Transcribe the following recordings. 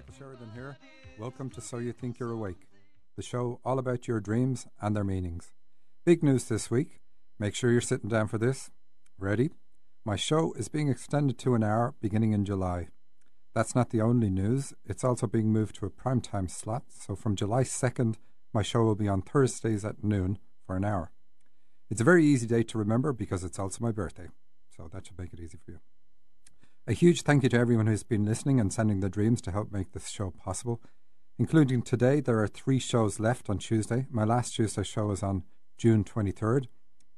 Michael Sheridan here. Welcome to So You Think You're Awake, the show all about your dreams and their meanings. Big news this week. Make sure you're sitting down for this. Ready? My show is being extended to an hour beginning in July. That's not the only news. It's also being moved to a primetime slot. So from July 2nd, my show will be on Thursdays at noon for an hour. It's a very easy date to remember because it's also my birthday. So that should make it easy for you. A huge thank you to everyone who's been listening and sending their dreams to help make this show possible. Including today, there are 3 shows left on Tuesday. My last Tuesday show is on June 23rd.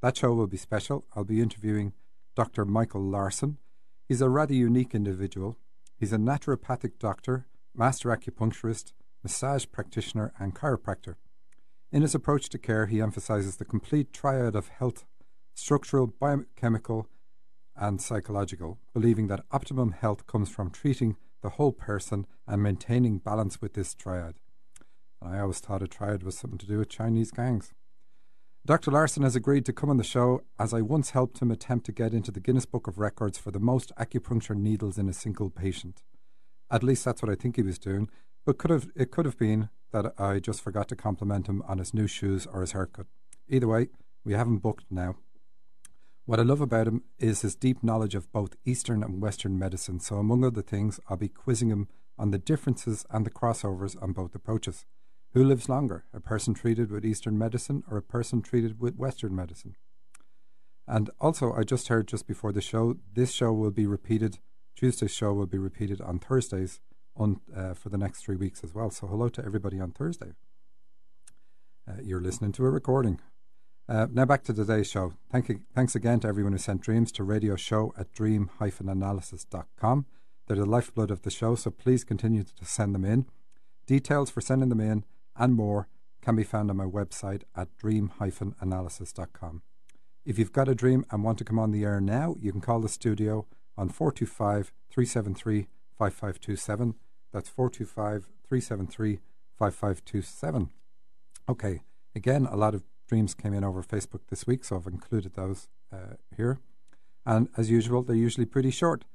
That show will be special. I'll be interviewing Dr. Michael Larson. He's a rather unique individual. He's a naturopathic doctor, master acupuncturist, massage practitioner and chiropractor. In his approach to care, he emphasizes the complete triad of health, structural, biochemical and psychological, believing that optimum health comes from treating the whole person and maintaining balance with this triad. And I always thought a triad was something to do with Chinese gangs. Dr. Larson has agreed to come on the show as I once helped him attempt to get into the Guinness Book of Records for the most acupuncture needles in a single patient. At least that's what I think he was doing, but it could have been that I just forgot to compliment him on his new shoes or his haircut. Either way, we have him booked now. What I love about him is his deep knowledge of both Eastern and Western medicine, so among other things, I'll be quizzing him on the differences and the crossovers on both approaches. Who lives longer, a person treated with Eastern medicine or a person treated with Western medicine? And also, I just heard just before the show, this show will be repeated, Tuesday's show will be repeated on Thursdays for the next 3 weeks as well. So hello to everybody on Thursday. You're listening to a recording. Now back to today's show. Thanks again to everyone who sent dreams to radioshow@dream-analysis.com. They're the lifeblood of the show, so please continue to send them in. Details for sending them in and more can be found on my website at dream-analysis.com. If you've got a dream and want to come on the air now, you can call the studio on 425-373-5527. That's 425-373-5527. Okay, again, a lot of dreams came in over Facebook this week, so I've included those here. And as usual, they're usually pretty short.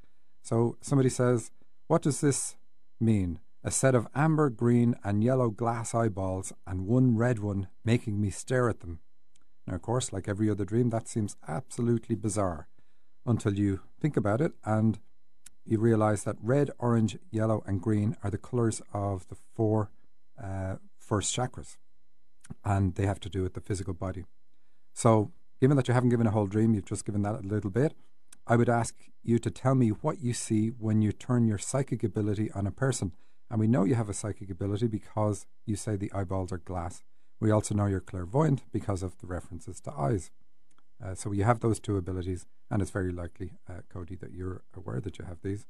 So somebody says, what does this mean? A set of amber, green and yellow glass eyeballs and one red one making me stare at them. Now, of course, like every other dream, that seems absolutely bizarre until you think about it and you realize that red, orange, yellow and green are the colors of the 4 first chakras. And they have to do with the physical body. So, given that you haven't given a whole dream, you've just given that a little bit, I would ask you to tell me what you see when you turn your psychic ability on a person. And we know you have a psychic ability because you say the eyeballs are glass. We also know you're clairvoyant because of the references to eyes. So you have those 2 abilities, and it's very likely, Cody, that you're aware that you have these.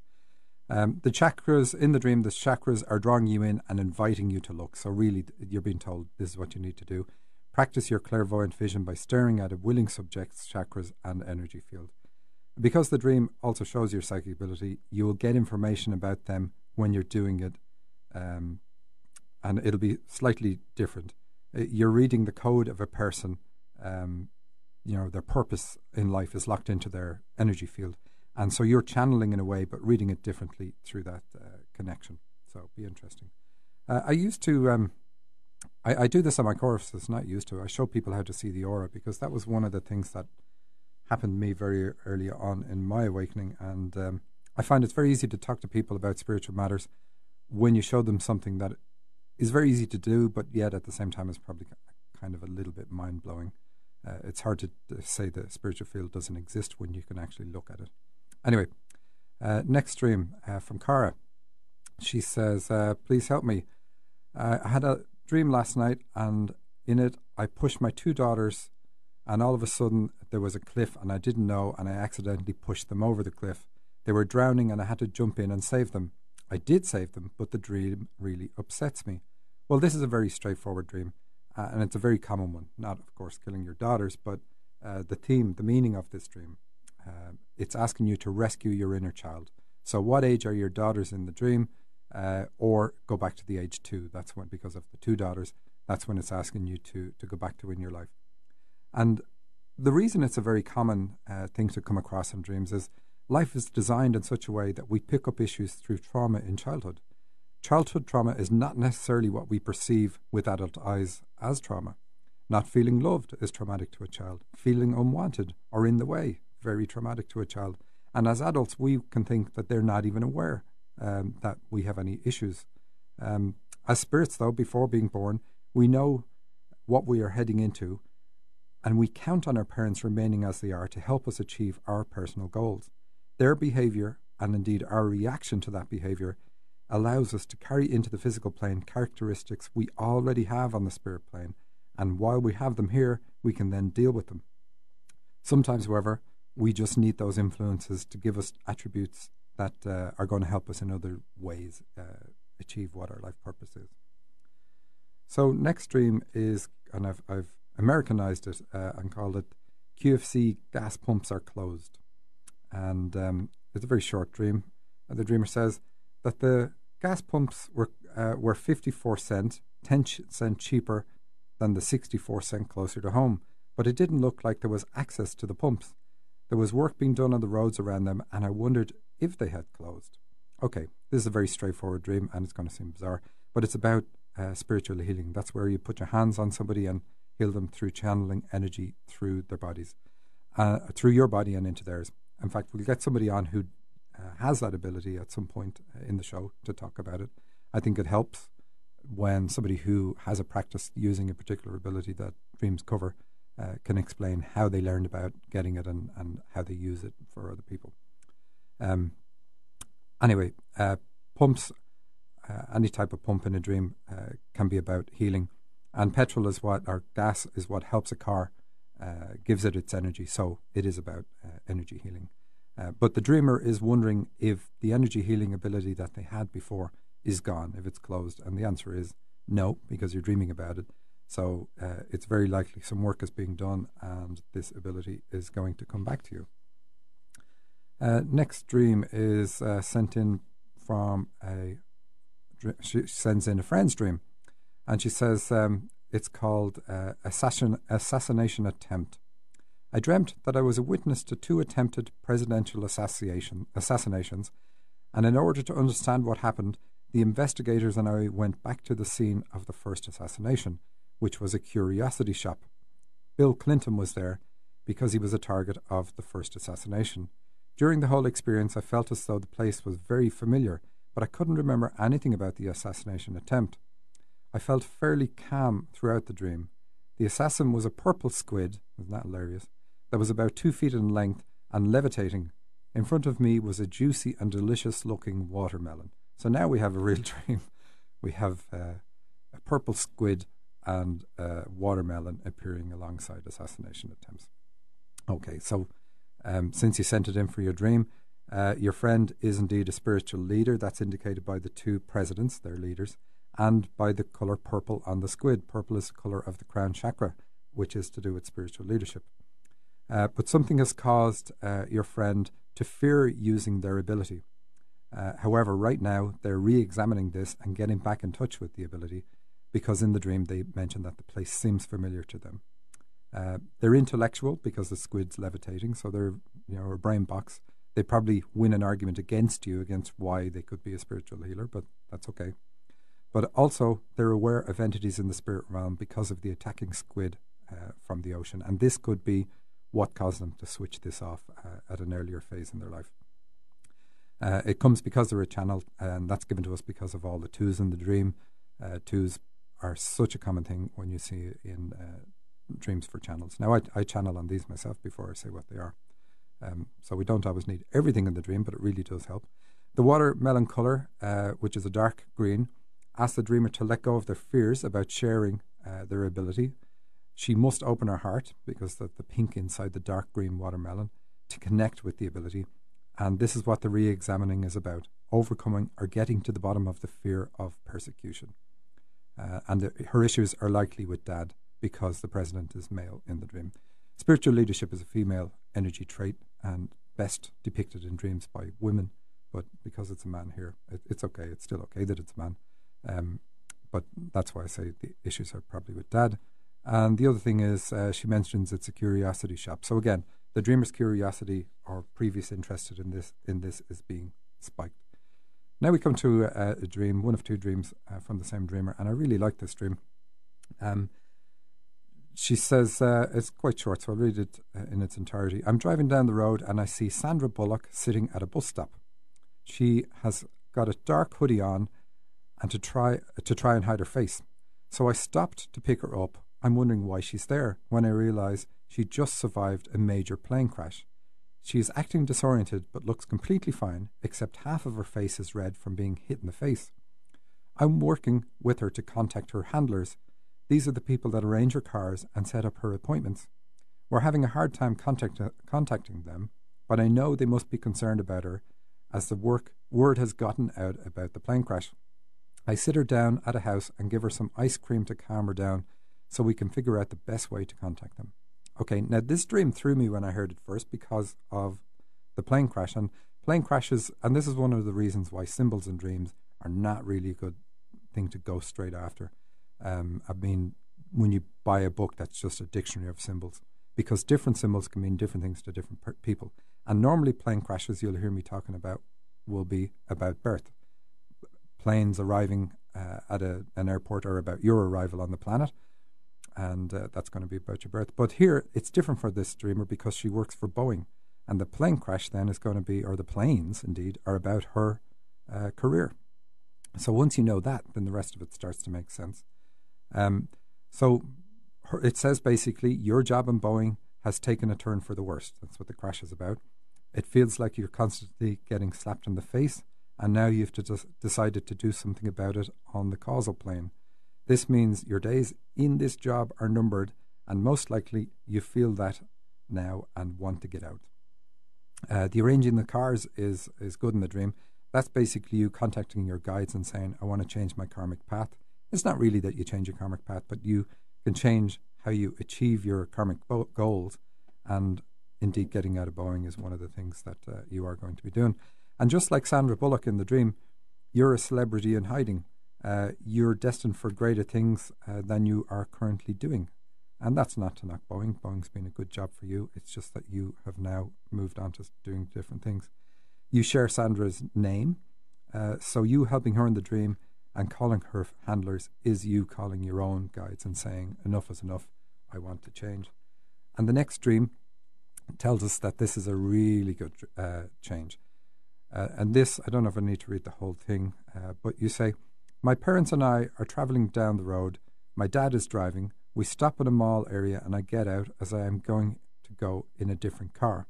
The chakras in the dream, the chakras are drawing you in and inviting you to look. So really, you're being told this is what you need to do. Practice your clairvoyant vision by staring at a willing subject's chakras and energy field. Because the dream also shows your psychic ability, you will get information about them when you're doing it, and it'll be slightly different. You're reading the code of a person. Their purpose in life is locked into their energy field. And so you're channeling in a way, but reading it differently through that connection. So it'll be interesting. I used to, I do this on my courses, not used to. I show people how to see the aura because that was one of the things that happened to me very early on in my awakening. And I find it's very easy to talk to people about spiritual matters when you show them something that is very easy to do, but yet at the same time is probably kind of a little bit mind-blowing. It's hard to say the spiritual field doesn't exist when you can actually look at it. Anyway, next dream from Cara. She says, please help me. I had a dream last night and in it I pushed my 2 daughters and all of a sudden there was a cliff and I didn't know and I accidentally pushed them over the cliff. They were drowning and I had to jump in and save them. I did save them, but the dream really upsets me. Well, this is a very straightforward dream and it's a very common one. Not, of course, killing your daughters, but the meaning of this dream. It's asking you to rescue your inner child. So what age are your daughters in the dream? Or go back to the age 2. That's when, because of the 2 daughters, that's when it's asking you to go back to in your life. And the reason it's a very common thing to come across in dreams is life is designed in such a way that we pick up issues through trauma in childhood. childhood trauma is not necessarily what we perceive with adult eyes as trauma. Not feeling loved is traumatic to a child. Feeling unwanted or in the way, very traumatic to a child. And as adults, we can think that they're not even aware that we have any issues. As spirits, though, before being born, we know what we are heading into, and we count on our parents remaining as they are to help us achieve our personal goals. Their behaviour, and indeed our reaction to that behaviour, allows us to carry into the physical plane characteristics we already have on the spirit plane, and while we have them here, we can then deal with them. Sometimes, however, we just need those influences to give us attributes that are going to help us in other ways achieve what our life purpose is. So next dream is, and I've Americanized it and called it QFC gas pumps are closed. And it's a very short dream. The dreamer says that the gas pumps were 54 cents, 10 cents cheaper than the 64 cent closer to home, but it didn't look like there was access to the pumps. There was work being done on the roads around them, and I wondered if they had closed. Okay, this is a very straightforward dream, and it's going to seem bizarre, but it's about spiritual healing. That's where you put your hands on somebody and heal them through channeling energy through their bodies, through your body and into theirs. In fact, we'll get somebody on who has that ability at some point in the show to talk about it. I think it helps when somebody who has a practice using a particular ability that dreams cover can explain how they learned about getting it and how they use it for other people. Anyway, pumps, any type of pump in a dream can be about healing. And petrol is or gas is what helps a car, gives it its energy. So it is about energy healing. But the dreamer is wondering if the energy healing ability that they had before is gone, if it's closed. And the answer is no, because you're dreaming about it. So it's very likely some work is being done and this ability is going to come back to you. Next dream is sent in from she sends in a friend's dream. And she says it's called Assassination Attempt. I dreamt that I was a witness to 2 attempted presidential assassinations, and in order to understand what happened, the investigators and I went back to the scene of the first assassination, which was a curiosity shop. Bill Clinton was there because he was a target of the first assassination. During the whole experience, I felt as though the place was very familiar, but I couldn't remember anything about the assassination attempt. I felt fairly calm throughout the dream. The assassin was a purple squid, isn't that hilarious, that was about 2 feet in length and levitating. In front of me was a juicy and delicious looking watermelon. So now we have a real dream. We have a purple squid and a watermelon appearing alongside assassination attempts. Okay, so since you sent it in for your dream, your friend is indeed a spiritual leader. That's indicated by the 2 presidents, their leaders, and by the colour purple on the squid. Purple is the colour of the crown chakra, which is to do with spiritual leadership. But something has caused your friend to fear using their ability. However, right now, they're re-examining this and getting back in touch with the ability because in the dream they mentioned that the place seems familiar to them. They're intellectual because the squid's levitating, so they're a brain box. They probably win an argument against you, against why they could be a spiritual healer, but that's okay. But also, they're aware of entities in the spirit realm because of the attacking squid from the ocean, and this could be what caused them to switch this off at an earlier phase in their life. It comes because they're a channel, and that's given to us because of all the 2s in the dream. 2s are such a common thing when you see in dreams for channels. Now, I channel on these myself before I say what they are. So we don't always need everything in the dream, but it really does help. The watermelon colour, which is a dark green, asks the dreamer to let go of their fears about sharing their ability. She must open her heart, because the pink inside the dark green watermelon, to connect with the ability. And this is what the re-examining is about, overcoming or getting to the bottom of the fear of persecution. And her issues are likely with Dad, because the president is male in the dream. Spiritual leadership is a female energy trait and best depicted in dreams by women, but because it's a man here, it's okay. It's still okay that it's a man. But that's why I say the issues are probably with Dad. And the other thing is she mentions it's a curiosity shop. So again, the dreamer's curiosity or previous interest in this is being spiked. Now we come to a dream, one of two dreams from the same dreamer, and I really like this dream. She says, it's quite short, so I'll read it in its entirety. I'm driving down the road and I see Sandra Bullock sitting at a bus stop. She has got a dark hoodie on and to try and hide her face. So I stopped to pick her up. I'm wondering why she's there when I realise she just survived a major plane crash. She is acting disoriented but looks completely fine, except half of her face is red from being hit in the face. I'm working with her to contact her handlers. These are the people that arrange her cars and set up her appointments. We're having a hard time contacting them, but I know they must be concerned about her as the word has gotten out about the plane crash. I sit her down at a house and give her some ice cream to calm her down so we can figure out the best way to contact them. Okay, now this dream threw me when I heard it first because of the plane crash. And plane crashes, and this is one of the reasons why symbols in dreams are not really a good thing to go straight after. I mean, when you buy a book that's just a dictionary of symbols, because different symbols can mean different things to different people. And normally plane crashes you'll hear me talking about will be about birth. Planes arriving at an airport are about your arrival on the planet, and that's going to be about your birth. But here, it's different for this dreamer because she works for Boeing, and the plane crash then is going to be, or the planes indeed, are about her career. So once you know that, then the rest of it starts to make sense. It says basically, your job in Boeing has taken a turn for the worst. That's what the crash is about. It feels like you're constantly getting slapped in the face, and now you've decided to do something about it on the causal plane. This means your days in this job are numbered, and most likely you feel that now and want to get out. The arranging the cars is good in the dream. That's basically you contacting your guides and saying, I want to change my karmic path. It's not really that you change your karmic path, but you can change how you achieve your karmic goals. And indeed, getting out of Boeing is one of the things that you are going to be doing. And just like Sandra Bullock in the dream, you're a celebrity in hiding. You're destined for greater things than you are currently doing. And that's not to knock Boeing. Boeing's been a good job for you. It's just that you have now moved on to doing different things. You share Sandra's name. So you helping her in the dream and calling her handlers is you calling your own guides and saying, enough is enough, I want to change. And the next dream tells us that this is a really good change. And this, I don't know if I need to read the whole thing, but you say, my parents and I are travelling down the road. My dad is driving. We stop in a mall area and I get out as I am going to go in a different car.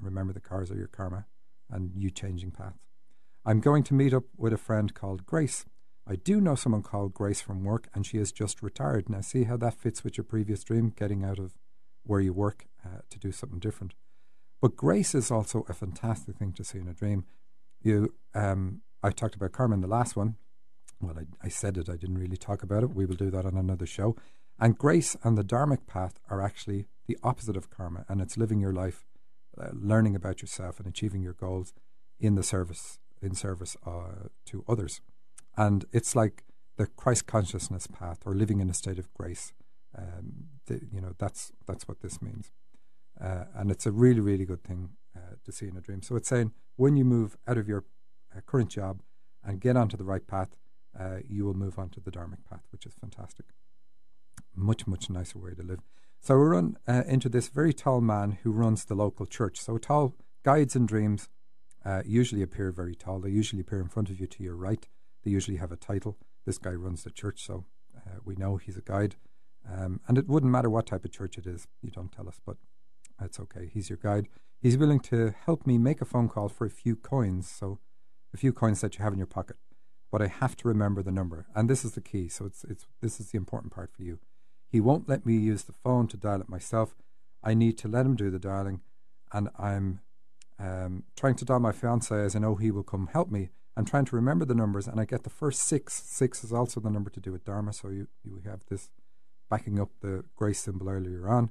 Remember, the cars are your karma and you changing paths. I'm going to meet up with a friend called Grace. I do know someone called Grace from work and she has just retired. Now see how that fits with your previous dream, getting out of where you work to do something different. But grace is also a fantastic thing to see in a dream. I talked about karma in the last one. Well, I said it, I didn't really talk about it. We will do that on another show. And grace and the dharmic path are actually the opposite of karma, and it's living your life, learning about yourself and achieving your goals in service to others. And it's like the Christ consciousness path, or living in a state of grace. That's what this means. And it's a really, really good thing to see in a dream. So it's saying when you move out of your current job and get onto the right path, you will move on to the dharmic path, which is fantastic. Much, much nicer way to live. So we run into this very tall man who runs the local church. So tall guides in dreams usually appear very tall. They usually appear in front of you to your right. They usually have a title. This guy runs the church, so we know he's a guide. And it wouldn't matter what type of church it is. You don't tell us, but that's okay. He's your guide. He's willing to help me make a phone call for a few coins. So a few coins that you have in your pocket. But I have to remember the number. And this is the key. So this is the important part for you. He won't let me use the phone to dial it myself. I need to let him do the dialing. And I'm trying to dial my fiance as I know he will come help me. I'm trying to remember the numbers, and I get the first six. 6 is also the number to do with Dharma, so you have this backing up the grace symbol earlier on.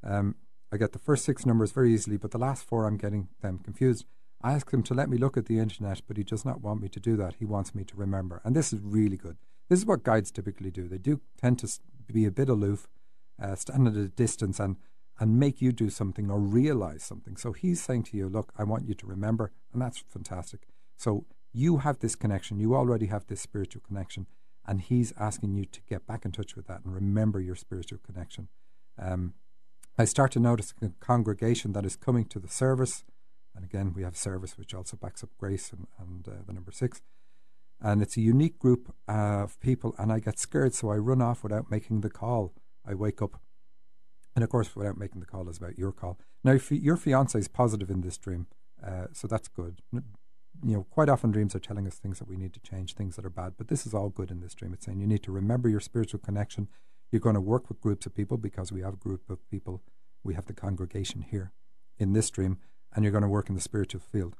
I get the first 6 numbers very easily, but the last 4 I'm getting them confused. I ask him to let me look at the internet, but he does not want me to do that. He wants me to remember, and this is really good. This is what guides typically do. They do tend to be a bit aloof, stand at a distance and make you do something or realize something. So he's saying to you, look, I want you to remember, and that's fantastic. So You have this connection. You already have this spiritual connection, and he's asking you to get back in touch with that and remember your spiritual connection. I start to notice a congregation that is coming to the service, and again, we have service, which also backs up grace and the number 6. And it's a unique group of people, and I get scared, so I run off without making the call. I wake up, and of course, without making the call is about your call. Now, if your fiancé is positive in this dream, so that's good. Quite often dreams are telling us things that we need to change, things that are bad, but this is all good in this dream. It's saying you need to remember your spiritual connection. You're going to work with groups of people because we have a group of people. We have the congregation here in this dream, and you're going to work in the spiritual field.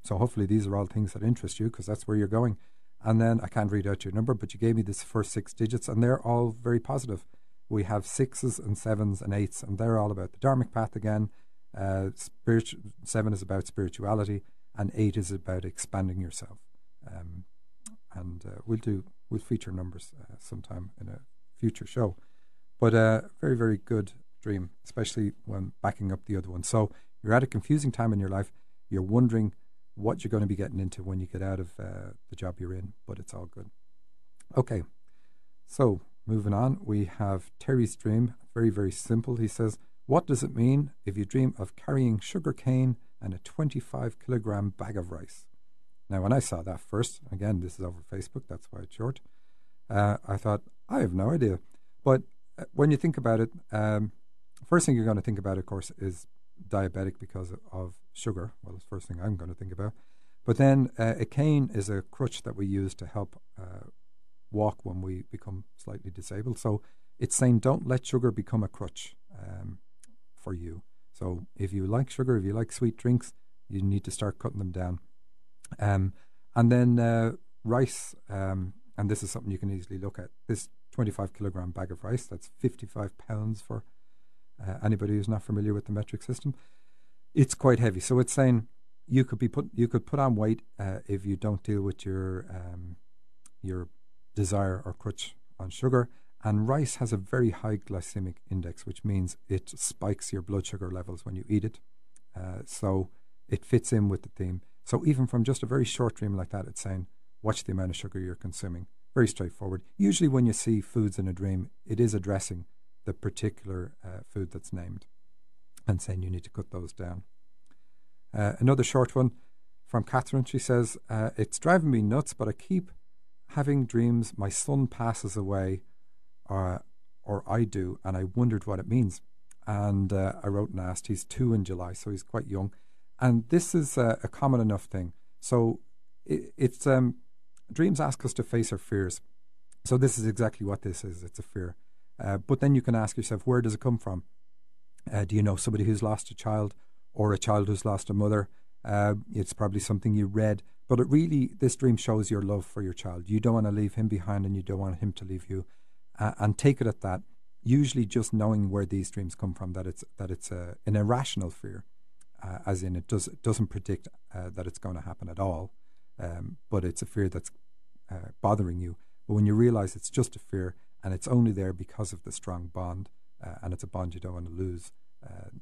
So hopefully these are all things that interest you, because that's where you're going. And then I can't read out your number, but you gave me this first 6 digits, and they're all very positive. We have 6s and 7s and 8s, and they're all about the Dharmic path again. 7 is about spirituality, and 8 is about expanding yourself. We'll feature numbers sometime in a future show. But very, very good dream, especially when backing up the other one. So you're at a confusing time in your life. You're wondering what you're going to be getting into when you get out of the job you're in, but it's all good. Okay, so moving on, we have Terry's dream. Very, very simple. He says, what does it mean if you dream of carrying sugar cane and a 25-kilogram bag of rice? Now, when I saw that first, again, this is over Facebook, that's why it's short, I thought, I have no idea. But when you think about it, first thing you're going to think about, of course, is diabetic because of sugar. Well, it's the first thing I'm going to think about. But then a cane is a crutch that we use to help walk when we become slightly disabled. So it's saying don't let sugar become a crutch for you. So if you like sugar, if you like sweet drinks, you need to start cutting them down. And then rice, and this is something you can easily look at. This 25-kilogram bag of rice, that's 55 pounds for anybody who's not familiar with the metric system. It's quite heavy. So it's saying you could put on weight if you don't deal with your desire or crutch on sugar. And rice has a very high glycemic index, which means it spikes your blood sugar levels when you eat it. So it fits in with the theme. So even from just a very short dream like that, it's saying, watch the amount of sugar you're consuming. Very straightforward. Usually when you see foods in a dream, it is addressing the particular food that's named and saying you need to cut those down. Another short one from Catherine. She says, it's driving me nuts, but I keep having dreams my son passes away, or I do, and I wondered what it means. And I wrote and asked. He's 2 in July, so he's quite young. And this is a common enough thing. So it's dreams ask us to face our fears. So this is exactly what this is. It's a fear. But then you can ask yourself, where does it come from? Do you know somebody who's lost a child, or a child who's lost a mother? It's probably something you read. But this dream shows your love for your child. You don't want to leave him behind, and you don't want him to leave you. And take it at that. Usually just knowing where these dreams come from, that it's an irrational fear. As in it doesn't predict that it's going to happen at all, but it's a fear that's bothering you. But when you realize it's just a fear and it's only there because of the strong bond, and it's a bond you don't want to lose,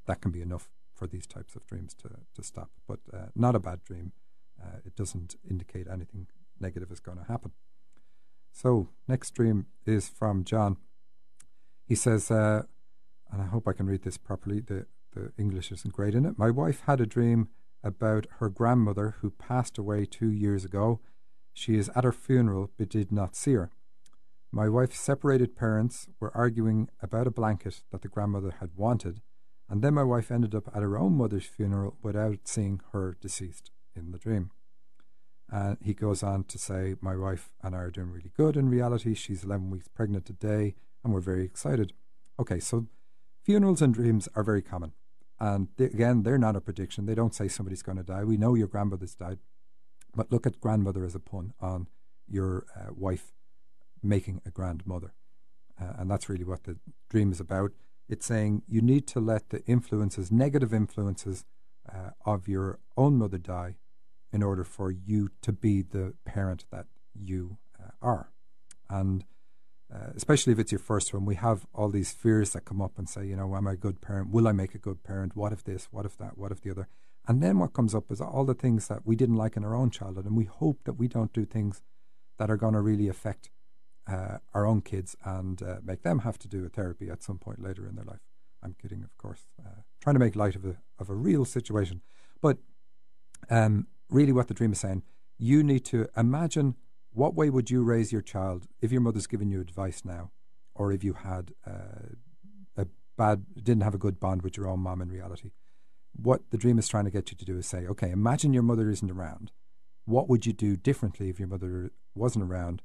that can be enough for these types of dreams to stop. But not a bad dream. It doesn't indicate anything negative is going to happen. So next dream is from John. He says, and I hope I can read this properly, the English isn't great in it. My wife had a dream about her grandmother who passed away 2 years ago. She is at her funeral but did not see her. My wife's separated parents were arguing about a blanket that the grandmother had wanted, and then my wife ended up at her own mother's funeral without seeing her deceased in the dream. And he goes on to say, my wife and I are doing really good in reality. She's 11 weeks pregnant today, and we're very excited. Okay, so funerals and dreams are very common. And again, they're not a prediction. They don't say somebody's going to die. We know your grandmother's died. But look at grandmother as a pun on your wife making a grandmother. And that's really what the dream is about. It's saying you need to let the influences, negative influences of your own mother die in order for you to be the parent that you are. And especially if it's your first one, we have all these fears that come up and say, am I a good parent? Will I make a good parent? What if this? What if that? What if the other? And then what comes up is all the things that we didn't like in our own childhood, and we hope that we don't do things that are going to really affect our own kids and make them have to do a therapy at some point later in their life. I'm kidding, of course, trying to make light of a real situation. But really what the dream is saying, you need to imagine what way would you raise your child if your mother's giving you advice now, or if you had didn't have a good bond with your own mom in reality. What the dream is trying to get you to do is say, okay, imagine your mother isn't around. What would you do differently if your mother wasn't around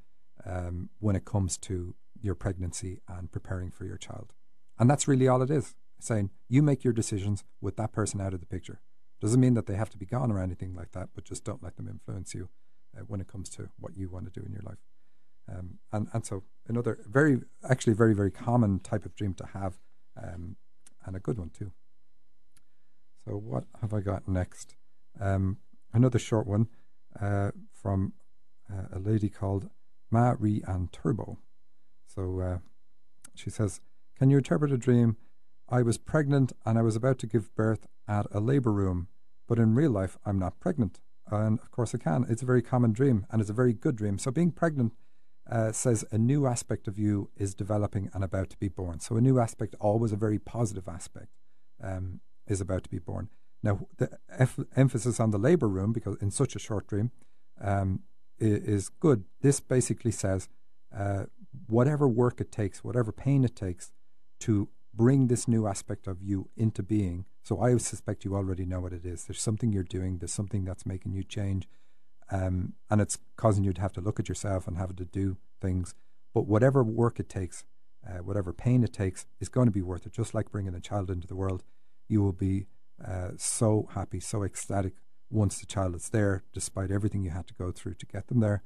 when it comes to your pregnancy and preparing for your child? And that's really all it is, saying you make your decisions with that person out of the picture. Doesn't mean that they have to be gone or anything like that, but just don't let them influence you when it comes to what you want to do in your life. And so another very, very common type of dream to have, and a good one too. So what have I got next? Another short one from a lady called Marie Ann Turbo. So she says, can you interpret a dream? I was pregnant and I was about to give birth at a labour room, but in real life I'm not pregnant. And of course I can. It's a very common dream and it's a very good dream. So being pregnant says a new aspect of you is developing and about to be born. So a new aspect, always a very positive aspect, is about to be born. Now, the emphasis on the labour room, because in such a short dream, is good. This basically says whatever work it takes, whatever pain it takes to bring this new aspect of you into being. So I suspect you already know what it is. There's something you're doing. There's something that's making you change. And it's causing you to have to look at yourself and have to do things. But whatever work it takes, whatever pain it takes, is going to be worth it. Just like bringing a child into the world, you will be so happy, so ecstatic once the child is there, despite everything you had to go through to get them there.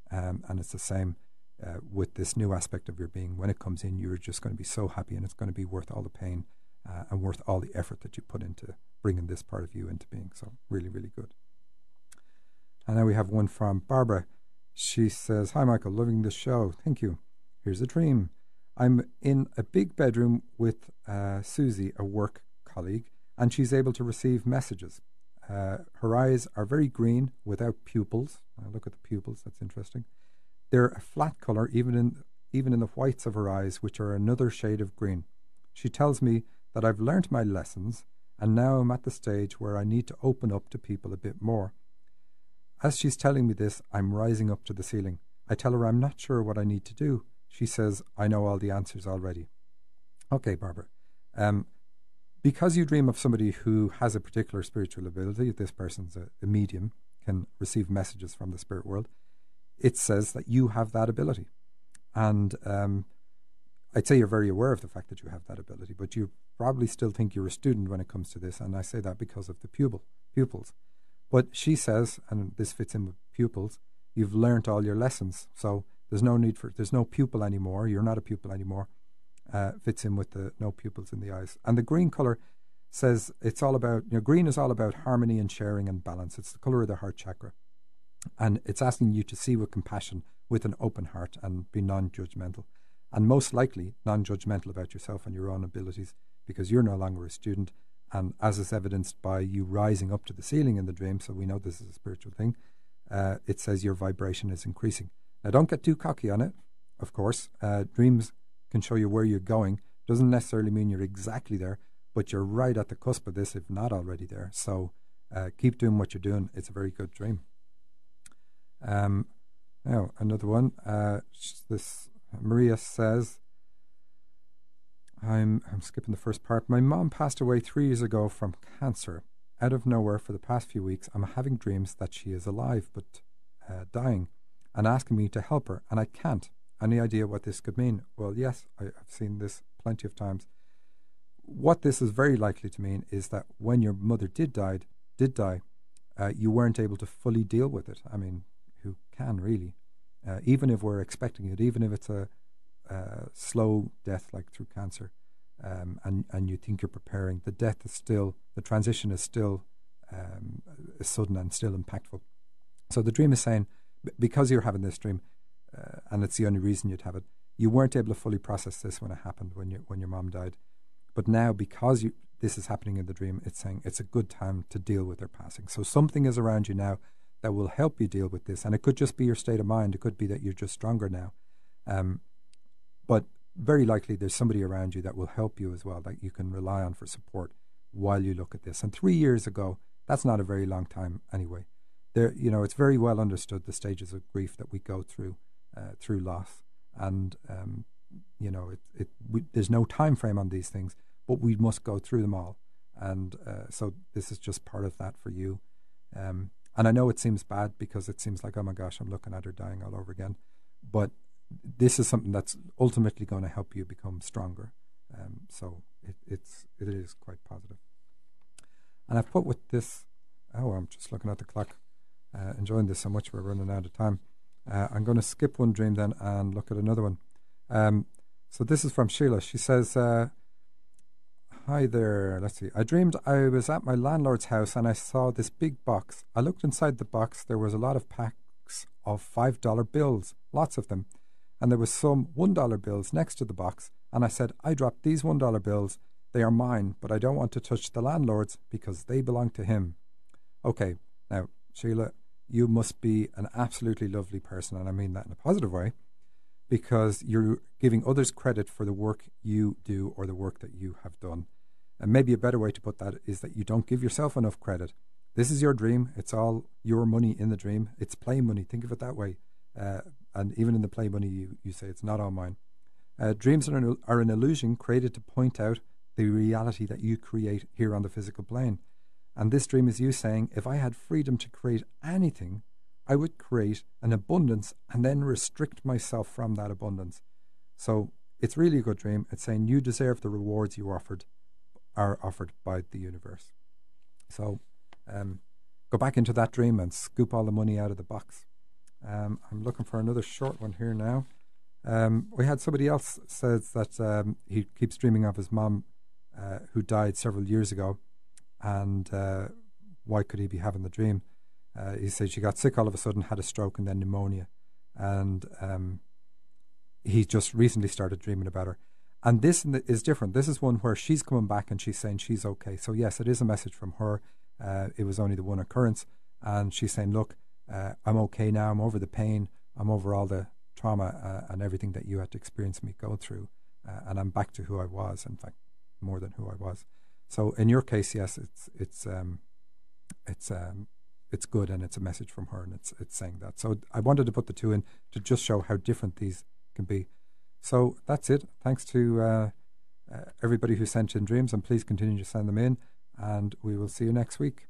And it's the same with this new aspect of your being. When it comes in, you're just going to be so happy, and it's going to be worth all the pain and worth all the effort that you put into bringing this part of you into being. So really, really good. And now we have one from Barbara. She says, hi, Michael, loving the show. Thank you. Here's a dream. I'm in a big bedroom with Susie, a work colleague, and she's able to receive messages. Her eyes are very green without pupils. Look at the pupils. That's interesting. They're a flat colour, even in the whites of her eyes, which are another shade of green. She tells me that I've learnt my lessons, and now I'm at the stage where I need to open up to people a bit more. As she's telling me this, I'm rising up to the ceiling. I tell her I'm not sure what I need to do. She says, I know all the answers already. Okay, Barbara. Because you dream of somebody who has a particular spiritual ability, if this person's a medium, can receive messages from the spirit world, it says that you have that ability. And I'd say you're very aware of the fact that you have that ability, but you probably still think you're a student when it comes to this, and I say that because of the pupils. But she says, and this fits in with pupils, you've learnt all your lessons, so there's no pupil anymore, you're not a pupil anymore. Fits in with the no pupils in the eyes. And the green colour says it's all about, green is all about harmony and sharing and balance. It's the colour of the heart chakra. And it's asking you to see with compassion, with an open heart, and be non-judgmental. And most likely non-judgmental about yourself and your own abilities, because you're no longer a student. And as is evidenced by you rising up to the ceiling in the dream, so we know this is a spiritual thing, it says your vibration is increasing. Now, don't get too cocky on it, of course. Dreams can show you where you're going. Doesn't necessarily mean you're exactly there, but you're right at the cusp of this, if not already there. So keep doing what you're doing. It's a very good dream. Now, another one. This Maria says, I'm skipping the first part. My mom passed away 3 years ago from cancer. Out of nowhere, for the past few weeks, I'm having dreams that she is alive but dying, and asking me to help her, and I can't. Any idea what this could mean? Well, yes, I've seen this plenty of times. What this is very likely to mean is that when your mother did die, you weren't able to fully deal with it. I mean, who can really? Even if we're expecting it, even if it's a slow death like through cancer, and you think you're preparing, the transition is still sudden and still impactful. So the dream is saying, because you're having this dream, and it's the only reason you'd have it, you weren't able to fully process this when it happened, when your mom died. But now, because this is happening in the dream, it's saying it's a good time to deal with their passing. So something is around you now that will help you deal with this. And it could just be your state of mind. It could be that you're just stronger now. But very likely there's somebody around you that will help you as well, that you can rely on for support while you look at this. And 3 years ago, that's not a very long time anyway. It's very well understood the stages of grief that we go through loss. And, there's no time frame on these things, but we must go through them all. And so this is just part of that for you. And I know it seems bad because it seems like, oh my gosh, I'm looking at her dying all over again. But this is something that's ultimately going to help you become stronger. So it is quite positive. And I've put with this, I'm just looking at the clock, enjoying this so much we're running out of time. I'm going to skip one dream then and look at another one. So this is from Sheila. She says, hi there, let's see. I dreamed I was at my landlord's house and I saw this big box. I looked inside the box. There was a lot of packs of $5 bills, lots of them. And there was some $1 bills next to the box. And I said, I dropped these $1 bills. They are mine, but I don't want to touch the landlord's because they belong to him. Okay, now, Sheila, you must be an absolutely lovely person. And I mean that in a positive way, because you're giving others credit for the work you do or the work that you have done. And maybe a better way to put that is that you don't give yourself enough credit. This is your dream. It's all your money in the dream. It's play money. Think of it that way. And even in the play money, you say it's not all mine. Dreams are an illusion created to point out the reality that you create here on the physical plane. And this dream is you saying, if I had freedom to create anything, I would create an abundance and then restrict myself from that abundance. So it's really a good dream. It's saying you deserve the rewards you are offered by the universe. So go back into that dream and scoop all the money out of the box. I'm looking for another short one here now. We had somebody else says that he keeps dreaming of his mom who died several years ago, and why could he be having the dream? He said she got sick all of a sudden, had a stroke and then pneumonia, and he just recently started dreaming about her. And this is different. This is one where she's coming back and she's saying she's okay. So yes, it is a message from her. It was only the one occurrence, and she's saying, look, I'm okay now. I'm over the pain. I'm over all the trauma and everything that you had to experience me go through, and I'm back to who I was. In fact, more than who I was. So in your case, yes, it's good, and it's a message from her, and it's saying that. So I wanted to put the two in to just show how different these can be. So that's it. Thanks to everybody who sent in dreams, and please continue to send them in, and we will see you next week.